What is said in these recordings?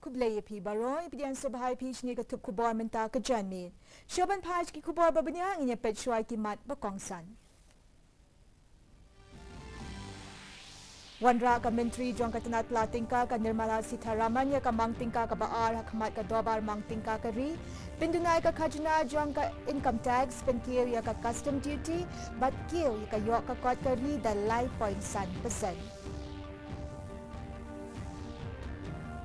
kublay pi baroi pidian sabhai pi shni ka tup kubor menta ka janmi. Shoban paj ki kubor babanya inya pet shwai ki mat bakongsan. Wanra ka menteri jong ka tanat platingka ka Nirmala Sitharaman ya ka mangtingka ka baar hakmat ka dobar mangtingka ka ri pindunai ka khajna jong ka income tax penkir ya ka custom duty bat kil ya ka yok ka kot ka ri dalai 0.1%.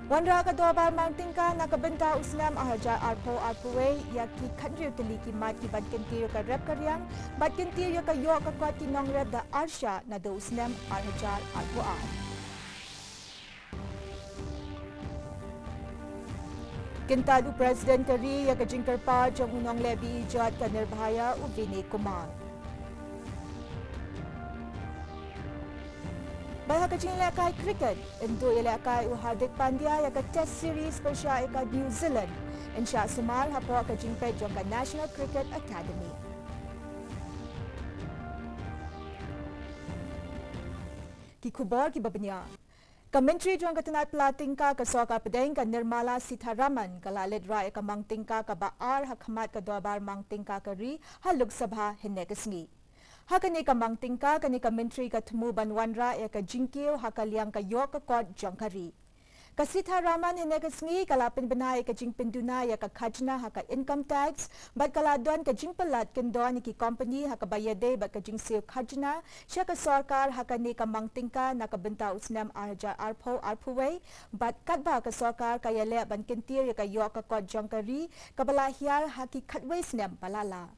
Wanra ka dobar mangtingka nakabenta usnam ahajar arpo arpuwe ya ki khandriu tali ki mat ki ban kentir ka rep karyang bat kentir ya ka yok ka kot ki nong rep da arsha na do usnam ahajar arpo ar. Kintadu Presiden kari ya ka jingkar pa jong unong lebi ijat ka Nirbhaya u Vinay Kumar. Bahag kajing ilakai cricket, untuk ilakai Hardik Pandya yang ke Test Series Persia ke New Zealand. Insya Sumal hapok kajing pejong ke National Cricket Academy. Ki kubor ki babanya. Menteri jong ketenat pelatingka ke Soka Pedeng ke Nirmala Sitharaman ke lalit rai ke mangtingka ke baar hakmat ke dobar mangtingka ke ri haluk sabha henne kesngi. Hakani ka mangtingka kani ka menteri ka temu banwanra ya ka jingkil hakaliang ka yok ka kot jongkari. Ka Sitharaman hene ka sngi kalapin benai ka jingpinduna ya ka khajna haka income tax bat kaladon ka jingpelat kendon ki company haka bayade bat ka jingsil khajna sya ka sarkar hakani ka mangtingka na ka benta usnam arja arpo arpuwe bat katba ka sarkar ka yale ban kentir ya ka yok ka kot jongkari ka balahiar haki khatwe snam palala.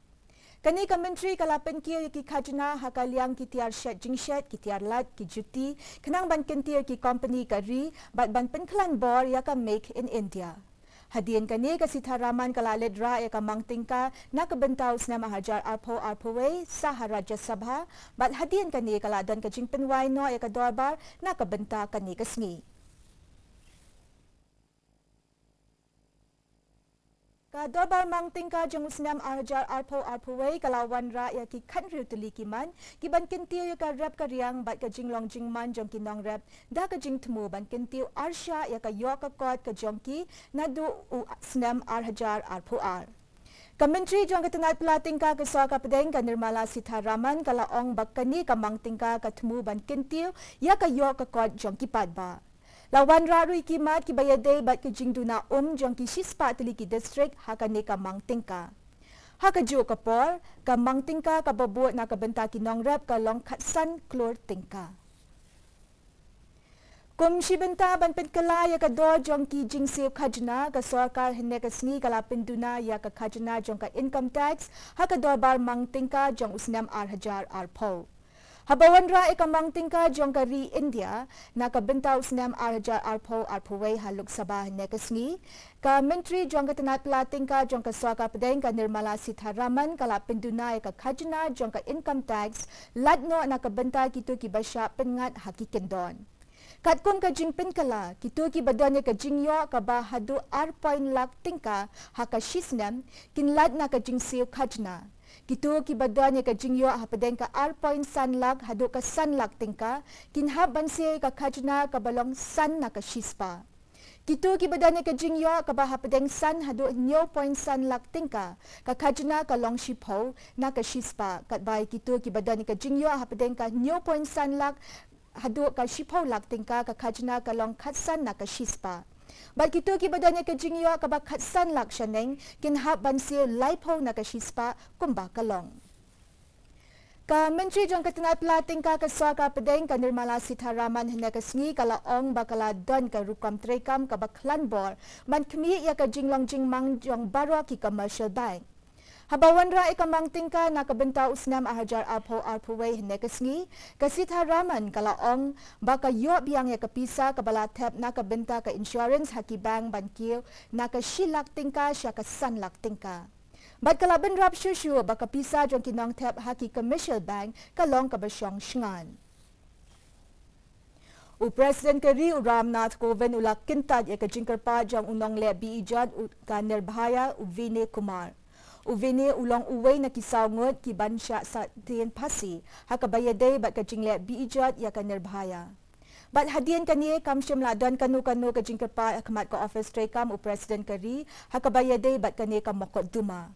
Kani ka menteri kalapin kia ki khajna hakaliang ki tiar shet jingshet ki tiar lat ki juti kenang ban kentir ki company ka ri bat ban penklan bor ya ka make in India. Hadian kani ka Sitharaman kalalit ra ya ka mangtingka na ka bentaus na mahajar arpo arpowe sa Rajya Sabha bat hadian kani kaladan ka jingpenwai no ya ka dorbar na ka benta kani ka sngi. Dobar mangtingka jong usnam arjar arpo arpuwe kalawan ra ya ki khandriu tulikiman ki ban kentiu ya ka rep karyang bat ka jinglong jingman jong ki nong rep da ka jing temu ban kentiu arsha ya ka yok ka kot ka jongki nadu usnam arhajar arpo ar. Menteri jong ketenat pelatingka ke Soka Pedeng ka Nirmala Sitharaman kala ong bakani ka mangtingka ka temu ban kentiu ya ka yok ka kot jongki padba. Lawan rarui kimat ki bayade bat ke jingduna jong ki shispa teliki district hakane ka mangtingka. Haka jo kapor ka mangtingka ka babut na ka benta ki nong rep ka long khatsan klor tingka. Kum si benta ban penkala ya ka do jong ki jingsil khajna ka sarkar hene ka sni kala penduna ya ka khajna jong ka income tax haka dorbar mangtingka jong usnam arhajar arpo. Habawan ra ikamang tingka jong kari India na kabentaw snam arhajar arpo arpowe haluk sabah nekasngi ka menteri jong ketenat pelatingka jong ka Soka Pedeng ka Nirmala Sitharaman kala pendunai ka khajna jong ka income tax ladno na kabenta kitu ki basya pengat haki kendon. Katkun ka jing penkala kitu ki badanya ka jingyo ka bahadu arpoin lak tingka haka shisnam kinlad na ka jingsil khajna. Kitu ki badanya ka jingyo hapadeng ka arpoin sanlak hadu ka sanlak tingka kinhab bansi ka khajna ka balong san na ka shispa. Kitu ki badanya ka jingyo ka bahapadeng san hadu nyo point sanlak tingka ka khajna ka long shipho na ka shispa katbay kitu ki badanya ka jingyo hapadeng ka nyo point sanlak hadu ka shipho lak tingka ka khajna ka long khatsan na ka shispa. Bat kitu ki badanya ka jingyo ka ba khatsan lak shaneng kinhab bansi laipo na ka shispa kumba kalong. Ka menteri jong ketenat pelatingka ke Soka Pedeng ka Nirmala Sitharaman hena ka sngi kala ong bakala don ka rukam trekam ka baklan bor man kemi ya ka jinglong jingmang jong barwa ki commercial bank. Habawan ra ikamang tingka na kabenta usnam ahajar arpo arpuwe hene ka sngi ka Sitharaman kala ong baka yo biang ya kapisa ka balatep na kabenta ka insurance haki bank bankil na ka shilak tingka sya ka sanlak tingka. Bat kala benrap syusyu baka pisa jong kinong tep haki commercial bank kalong kabasyong shngan. Presiden kari Ramnath Kovind ulak kintad ya ka jingkar pa jong unong lebi ijad ka Nirbhaya Vinay Kumar. Uvini ulong uway na kisawngot ki bansya sa tiyan Khasi hakabayade bat ka jingle biijat ya ka Nirbhaya. Bat hadian kani kam shimla don kanu ke jingkerpa akmat ko office trekam u president kari hakabayade bat kani kam mokot duma.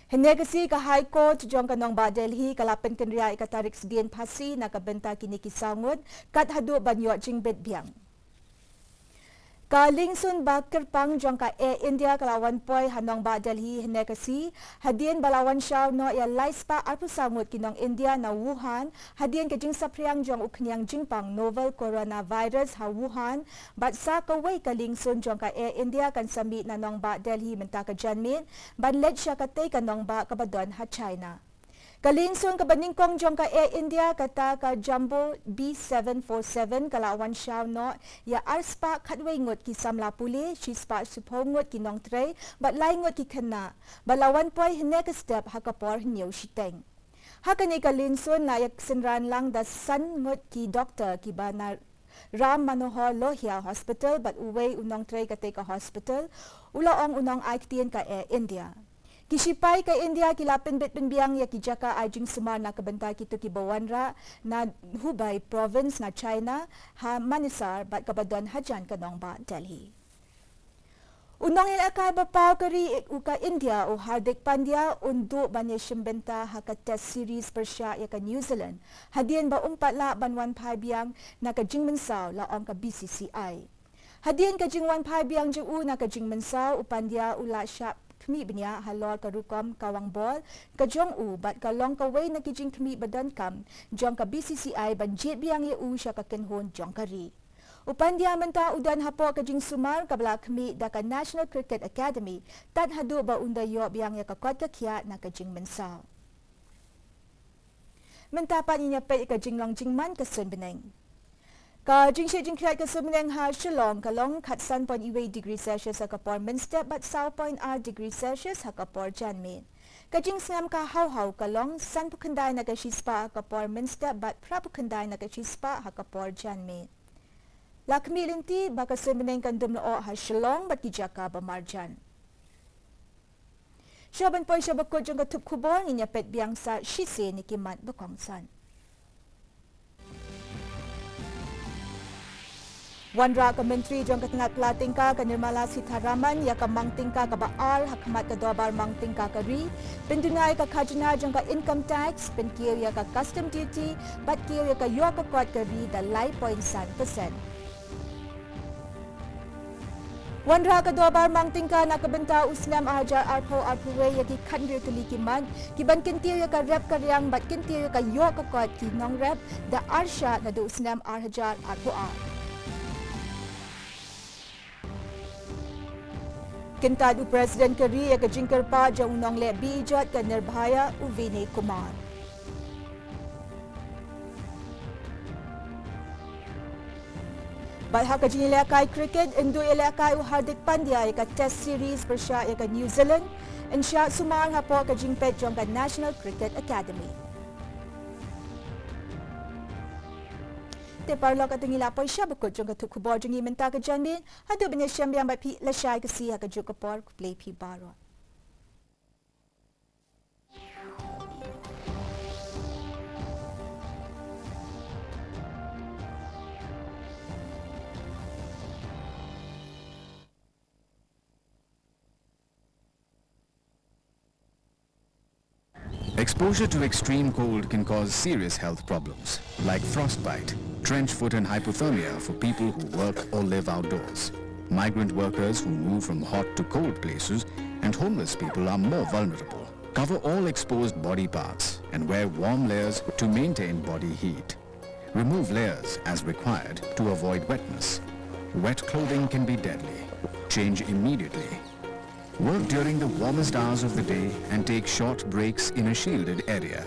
Henegasi ka High Court jong kanong ba Delhi kalapen kenria ikatarik sedien Khasi na kabenta kini kisangod kat hadu banyot jingbet biang. Ka lingsun ba kerpang jong ka India kalawan poi hanong ba Delhi henegasi hadien balawan shaw no ya laispa arpusangut kinong India na Wuhan hadien ke jing sapriang jong uknyang jingpang novel coronavirus ha Wuhan bat sa kawai ka lingsun jong ka India kan sami na nong ba Delhi menta ka janmin ban let sya kate kanong ba kabadon ha China. Kalingsun kabaningkong jong ka India kata ka Jumbo B747 kalawan shaw no ya arspa katway ngot ki samla puli shispa supongot ki nong tray bat lai ngot ki kana balawan poi hene ka step hakapor new shiteng. Hakani kalingsun na yak sinran lang da san ngot ki doctor ki banar Ram Manohar Lohia Hospital bat uway unong tray kate ka hospital ulaong unong aiktien ka India. Kisipay ka India kilapin bitbin biang ya kijaka ajing sumar na kabantay kito kibawanra na Hubei province na China ha Manisar bat kabadon hajan kanong ba Delhi. Unong ilakay bapaw kari uka India o Hardik Pandya undo banya shimbenta ha ka test series persya ya ka New Zealand hadien ba umpatla banwan biang na ka jingmensaw laong ka BCCI. Hadien ka jingwan biang jing na ka jingmensaw upandya ula siya kami benya halor karukom kawang bol kajong u bat kalong kaway na kijing kami badan kam jong ka BCCI banjit biang ye u siya kakenhon jong kari. Upan dia menta udan hapo kajing sumar kabla kami da ka National Cricket Academy tat hadu ba unda yo biang ye kakot kakya na kajing mensaw. Menta pa niya pe kajing long jingman kasun beneng. Ka jingshi jingkrat ka sumeneng ha Shillong kalong kat 1.8 degree Celsius ha kapor minstep bat 0.8 degree Celsius ha kapor janmin. Ka jing sngam ka haw kalong 1 pukenday na ka shispa ha kapor minstep bat prapukenday na ka shispa ha kapor janmin. Lakmi linti baka sumeneng kan dumloo ha Shillong bat kijaka ba marjan. Syaban poy syabakot jong katup kubor niya pet biang sa shise ni kimat bakongsan. Wanra ka menteri jong katingat pelatingka ka Nirmala Sitharaman ya ka mangtingka ka baal hakamat ka dobar mangtingka ka ri pendunay ka khajna jong ka income tax penkiyo ya ka custom duty bat kiyo ya ka yo ka kot ka ri dalay 0.1%. Wanra ka dobar mangtingka na kabenta usnam ahajar arpo arpuwe ya ki kanrir tulikiman kiban kintiyo ya ka rep karyang bat kintiyo ya ka yo ka kot ki nong rep da arsha na do usnam ahajar arpo ar. Kintad u Presiden kari ya ka jingkerpa jang unong le bijat ka Nirbhaya u Vinay Kumar. Balha ka jinilakay cricket indu ilakay u Hardik Pandya ya ka test series persya ya ka New Zealand insya sumar hapo ka jingpet jang ka National Cricket Academy. Te parlo ka tingila po siya bakot jong katuk kubor jong imenta ka janmin hadu banya siyam yang bapi lasay kasi ha ka jong kapor play pi baron. Exposure to extreme cold can cause serious health problems, like frostbite, trench foot and hypothermia for people who work or live outdoors. Migrant workers who move from hot to cold places and homeless people are more vulnerable. Cover all exposed body parts and wear warm layers to maintain body heat. Remove layers as required to avoid wetness. Wet clothing can be deadly. Change immediately. Work during the warmest hours of the day and take short breaks in a shielded area.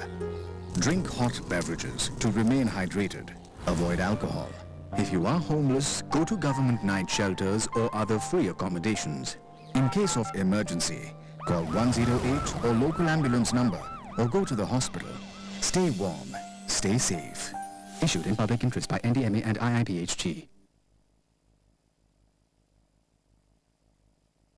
Drink hot beverages to remain hydrated. Avoid alcohol. If you are homeless, go to government night shelters or other free accommodations. In case of emergency, call 108 or local ambulance number or go to the hospital. Stay warm. Stay safe. Issued in public interest by NDMA and IIPHG.